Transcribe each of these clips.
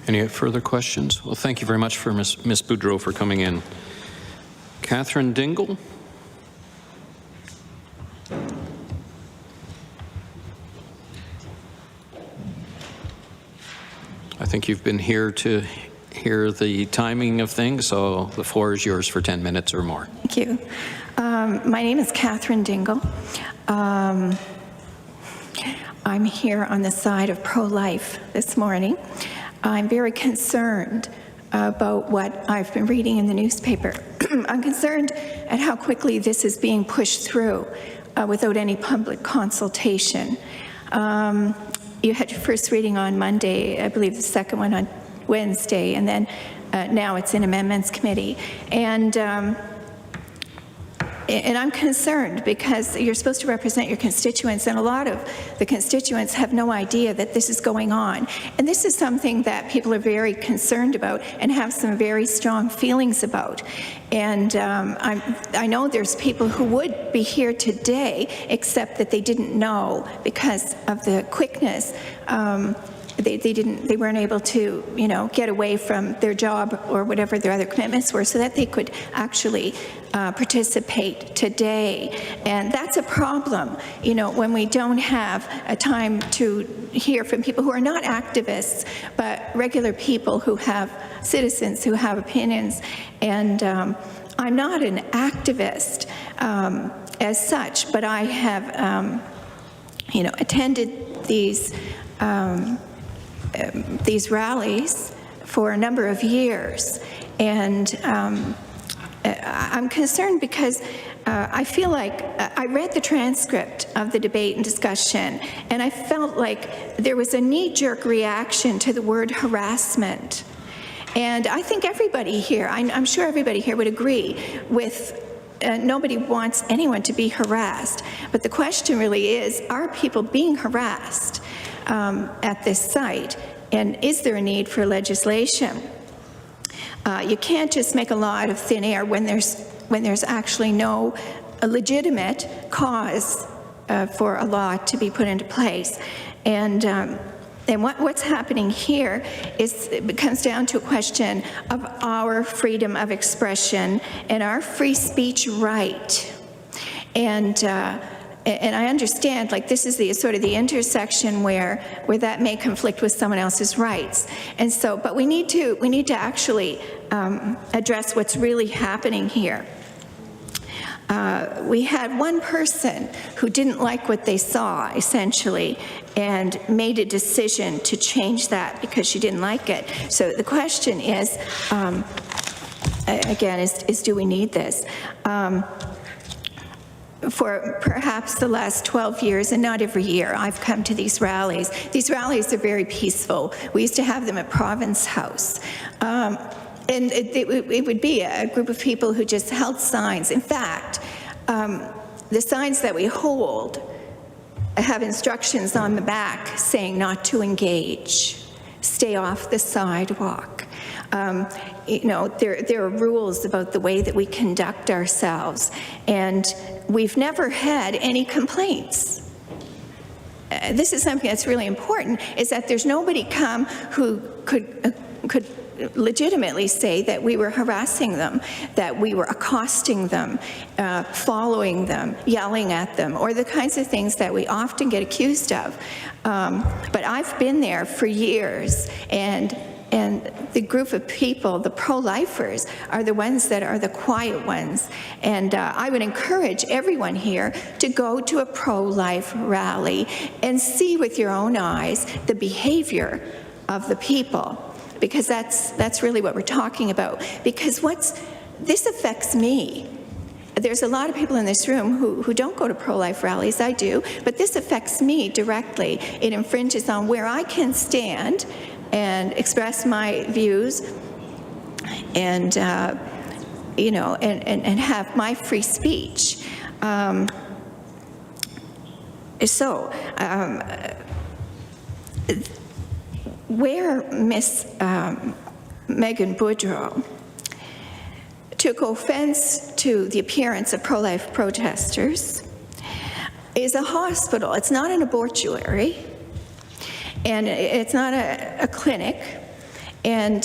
Any further questions? Well, thank you very much for Ms. Boudreau for coming in. Catherine Dingle. I think you've been here to hear the timing of things, so the floor is yours for 10 minutes or more. Thank you. My name is Catherine Dingle. I'm here on the side of pro-life this morning. I'm very concerned about what I've been reading in the newspaper. I'm concerned at how quickly this is being pushed through without any public consultation. You had your first reading on Monday, I believe the second one on Wednesday, and then now it's in Amendments Committee. And I'm concerned because you're supposed to represent your constituents, and a lot of the constituents have no idea that this is going on. And this is something that people are very concerned about and have some very strong feelings about. And I know there's people who would be here today, except that they didn't know because of the quickness. They weren't able to, get away from their job or whatever their other commitments were so that they could actually participate today. And that's a problem, when we don't have a time to hear from people who are not activists, but regular people who have citizens who have opinions. And I'm not an activist as such, but I have, attended these rallies for a number of years, and I'm concerned because I feel like I read the transcript of the debate and discussion, and I felt like there was a knee-jerk reaction to the word harassment. And I think everybody here, I'm sure everybody here would agree with nobody wants anyone to be harassed, but the question really is, are people being harassed at this site, and is there a need for legislation? You can't just make a law out of thin air when there's actually no legitimate cause for a law to be put into place. And what's happening here is it comes down to a question of our freedom of expression and our free speech right. And I understand, like, this is the sort of the intersection where that may conflict with someone else's rights. And so, but we need to actually address what's really happening here. We had one person who didn't like what they saw, essentially, and made a decision to change that because she didn't like it. So the question is, again, is do we need this? For perhaps the last 12 years, and not every year, I've come to these rallies. These rallies are very peaceful. We used to have them at Province House. And it would be a group of people who just held signs. In fact, the signs that we hold have instructions on the back saying not to engage, stay off the sidewalk. There are rules about the way that we conduct ourselves, and we've never had any complaints. This is something that's really important, is that there's nobody come who could legitimately say that we were harassing them, that we were accosting them, following them, yelling at them, or the kinds of things that we often get accused of. But I've been there for years, and the group of people, the pro-lifers, are the ones that are the quiet ones. And I would encourage everyone here to go to a pro-life rally and see with your own eyes the behavior of the people, because that's really what we're talking about. Because this affects me. There's a lot of people in this room who don't go to pro-life rallies. I do, but this affects me directly. It infringes on where I can stand and express my views, and and have my free speech. Where Miss Megan Boudreau took offense to the appearance of pro-life protesters is a hospital. It's not an abortuary, and it's not a clinic, And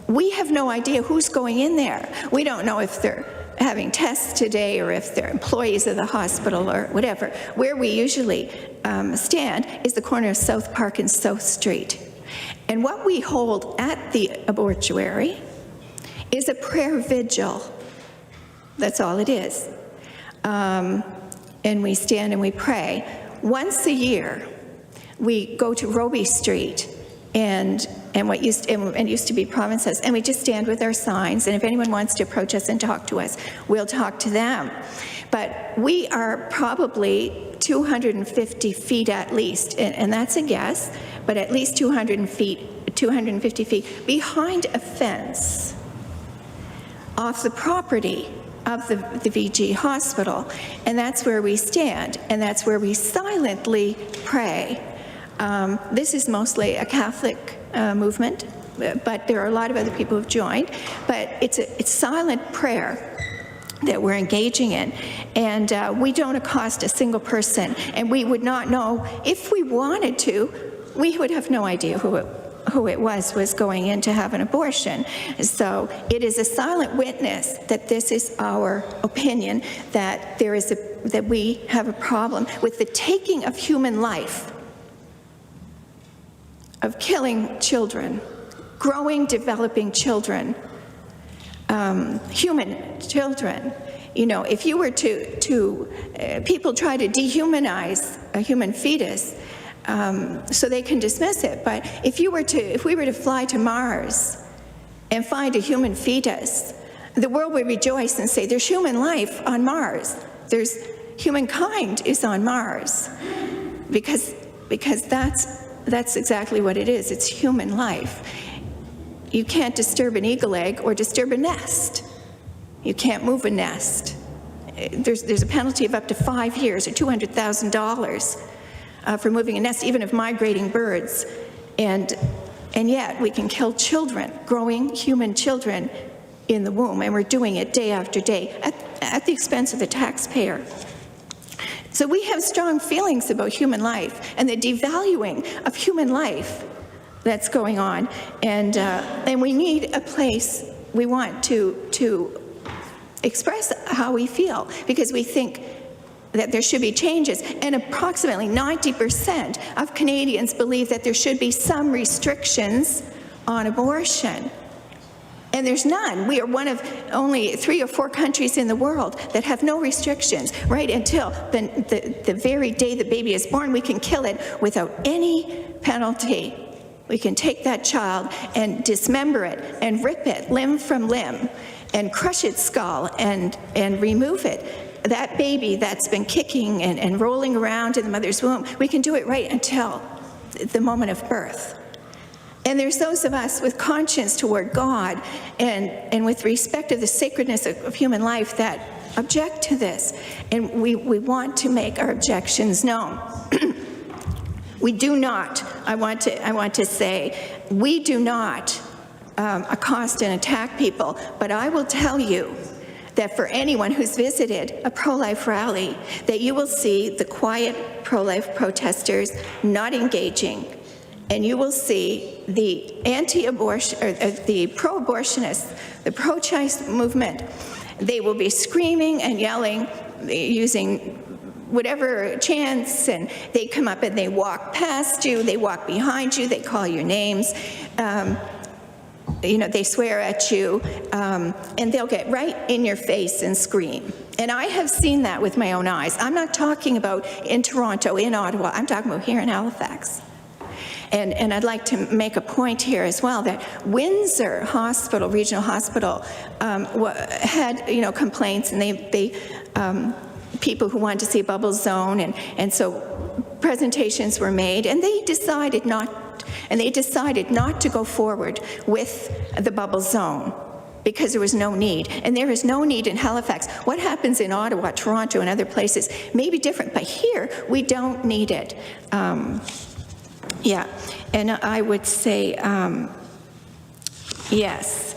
we have no idea who's going in there. We don't know if they're having tests today or if they're employees of the hospital or whatever. Where we usually stand is the corner of South Park and South Street. And what we hold at the abortuary is a prayer vigil. That's all it is. And we stand and we pray. Once a year, we go to Roby Street and what used to be Provinces, and we just stand with our signs, and if anyone wants to approach us and talk to us, we'll talk to them. But we are probably 250 feet at least, and that's a guess, but at least 250 feet behind a fence off the property of the VG hospital, and that's where we stand, and that's where we silently pray. This is mostly a Catholic movement, but there are a lot of other people who've joined, but it's silent prayer that we're engaging in, and we don't accost a single person, and we would not know, if we wanted to, we would have no idea who it was going in to have an abortion. So it is a silent witness that this is our opinion, that that we have a problem with the taking of human life, of killing children, growing, developing children, human children. You know, if you were people try to dehumanize a human fetus so they can dismiss it, but if we were to fly to Mars and find a human fetus, the world would rejoice and say, there's human life on Mars. Humankind is on Mars, because that's exactly what it is. It's human life. You can't disturb an eagle egg or disturb a nest. You can't move a nest. There's a penalty of up to 5 years or $200,000 for moving a nest, even of migrating birds. And yet we can kill children, growing human children in the womb, and we're doing it day after day at the expense of the taxpayer. So we have strong feelings about human life and the devaluing of human life that's going on, and we need a place. We want to express how we feel, because we think that there should be changes, and approximately 90% of Canadians believe that there should be some restrictions on abortion. And there's none. We are one of only 3 or 4 countries in the world that have no restrictions. Right until the very day the baby is born, we can kill it without any penalty. We can take that child and dismember it and rip it limb from limb and crush its skull and remove it. That baby that's been kicking and rolling around in the mother's womb, we can do it right until the moment of birth. And there's those of us with conscience toward God and with respect of the sacredness of human life that object to this. And we want to make our objections known. We do not, I want to say, we do not accost and attack people, but I will tell you that for anyone who's visited a pro-life rally, that you will see the quiet pro-life protesters not engaging, and you will see the anti-abortion, or the pro-abortionists, the pro-choice movement. They will be screaming and yelling, using whatever chants, and they come up and they walk past you, they walk behind you, they call your names, they swear at you, and they'll get right in your face and scream. And I have seen that with my own eyes. I'm not talking about in Toronto, in Ottawa, I'm talking about here in Halifax. And I'd like to make a point here as well that Windsor Hospital, Regional Hospital, had complaints, and they people who wanted to see a bubble zone, and so presentations were made, and they decided not to go forward with the bubble zone because there was no need, and there is no need in Halifax. What happens in Ottawa, Toronto, and other places may be different, but here we don't need it. Yeah, and I would say yes.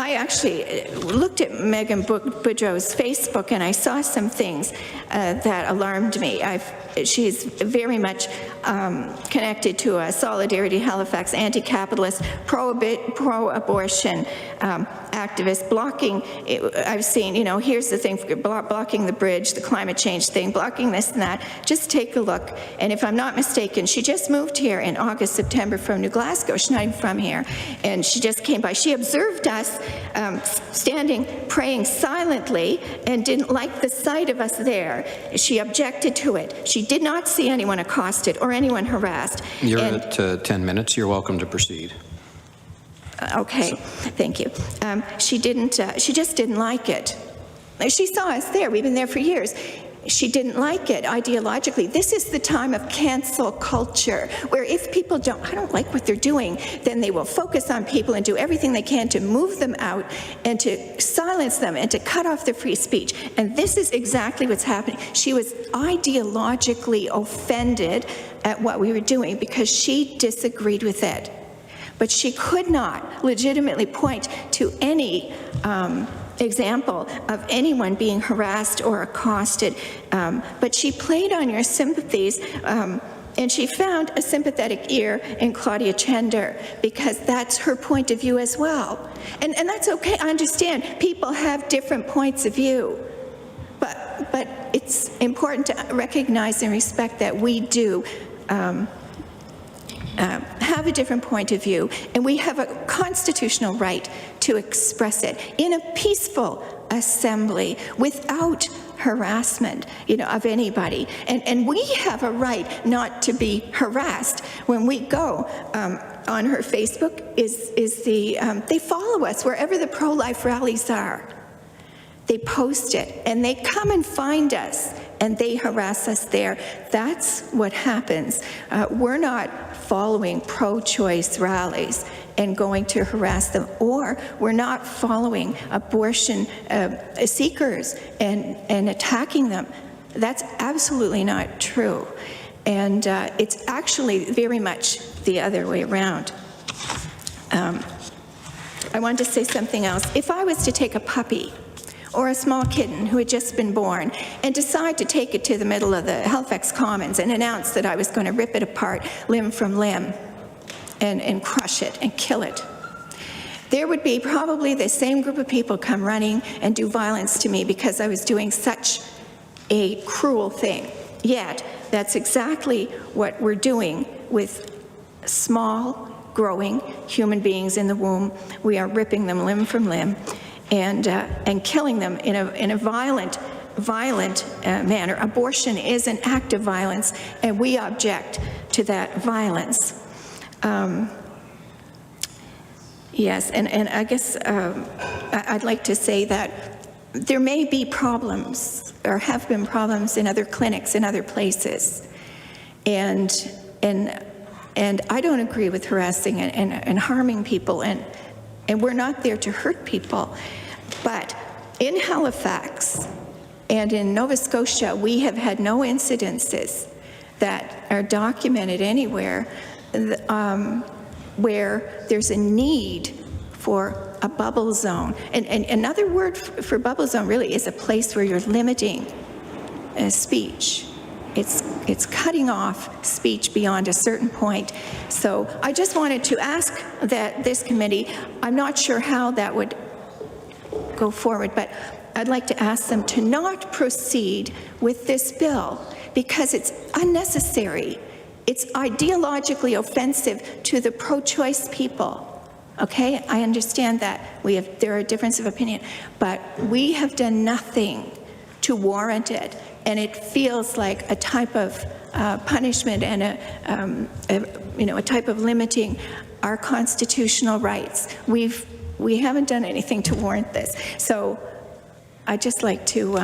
I actually looked at Megan Boudreau's Facebook, and I saw some things that alarmed me. She's very much connected to a Solidarity Halifax anti-capitalist, pro-abortion activist, blocking, I've seen, you know, here's the thing, blocking the bridge, the climate change thing, blocking this and that. Just take a look. And if I'm not mistaken, she just moved here in August, September from New Glasgow. She's not even from here. And she just came by. She observed us standing, praying silently, and didn't like the sight of us there. She objected to it. She did not see anyone accosted or anyone harassed. You're at 10 minutes. You're welcome to proceed. Okay, thank you. She just didn't like it. She saw us there. We've been there for years. She didn't like it ideologically. This is the time of cancel culture, where if people I don't like what they're doing, then they will focus on people and do everything they can to move them out and to silence them and to cut off their free speech. And this is exactly what's happening. She was ideologically offended at what we were doing because she disagreed with it. But she could not legitimately point to any example of anyone being harassed or accosted. But she played on your sympathies, and she found a sympathetic ear in Claudia Chender, because that's her point of view as well. And that's okay. I understand people have different points of view. But it's important to recognize and respect that we do have a different point of view, and we have a constitutional right to express it in a peaceful assembly without harassment, you know, of anybody. And we have a right not to be harassed. When we go on her Facebook, they follow us wherever the pro-life rallies are. They post it, and they come and find us, and they harass us there. That's what happens. We're not following pro-choice rallies and going to harass them, or we're not following abortion seekers and attacking them. That's absolutely not true. And it's actually very much the other way around. I wanted to say something else. If I was to take a puppy or a small kitten who had just been born and decide to take it to the middle of the Halifax Commons and announce that I was going to rip it apart limb from limb and crush it and kill it, there would be probably the same group of people come running and do violence to me because I was doing such a cruel thing. Yet, that's exactly what we're doing with small, growing human beings in the womb. We are ripping them limb from limb and killing them in a violent manner. Abortion is an act of violence, and we object to that violence. Yes, and I guess I'd like to say that there may be problems, or have been problems, in other clinics in other places, and I don't agree with harassing and harming people, and we're not there to hurt people. But in Halifax and in Nova Scotia, we have had no incidences that are documented anywhere where there's a need for a bubble zone. And another word for bubble zone really is a place where you're limiting speech. It's cutting off speech beyond a certain point. So I just wanted to ask that this committee, I'm not sure how that would go forward, but I'd like to ask them to not proceed with this bill because it's unnecessary. It's ideologically offensive to the pro-choice people. Okay, I understand that there are differences of opinion, but we have done nothing to warrant it, and it feels like a type of punishment and a type of limiting our constitutional rights. We haven't done anything to warrant this, so I'd just like to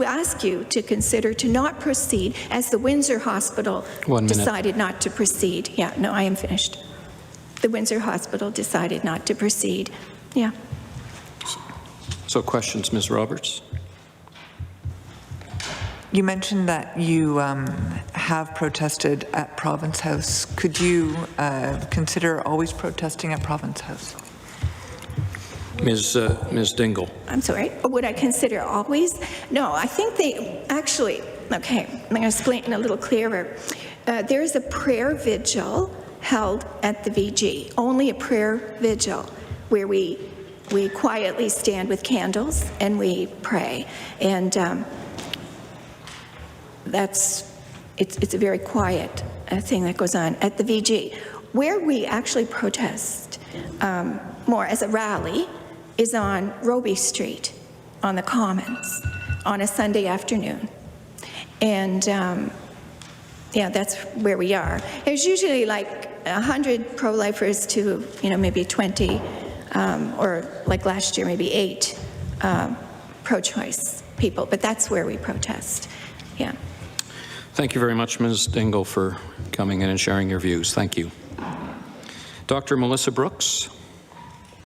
ask you to consider to not proceed as the Windsor Hospital decided not to proceed. Yeah, no, I am finished. The Windsor Hospital decided not to proceed. Yeah. So questions, Ms. Roberts? You mentioned that you have protested at Province House. Could you consider always protesting at Province House? Ms. Dingle. I'm sorry, would I consider always? No, I think they actually, okay, I'm going to explain it a little clearer. There's a prayer vigil held at the VG, only a prayer vigil, where we quietly stand with candles and we pray. And it's a very quiet thing that goes on at the VG. Where we actually protest more as a rally is on Roby Street on the Commons on a Sunday afternoon. And yeah, that's where we are. There's usually like 100 pro-lifers to, maybe 20, or like last year, maybe 8 pro-choice people, but that's where we protest, yeah. Thank you very much, Ms. Dingle, for coming in and sharing your views. Thank you. Dr. Melissa Brooks.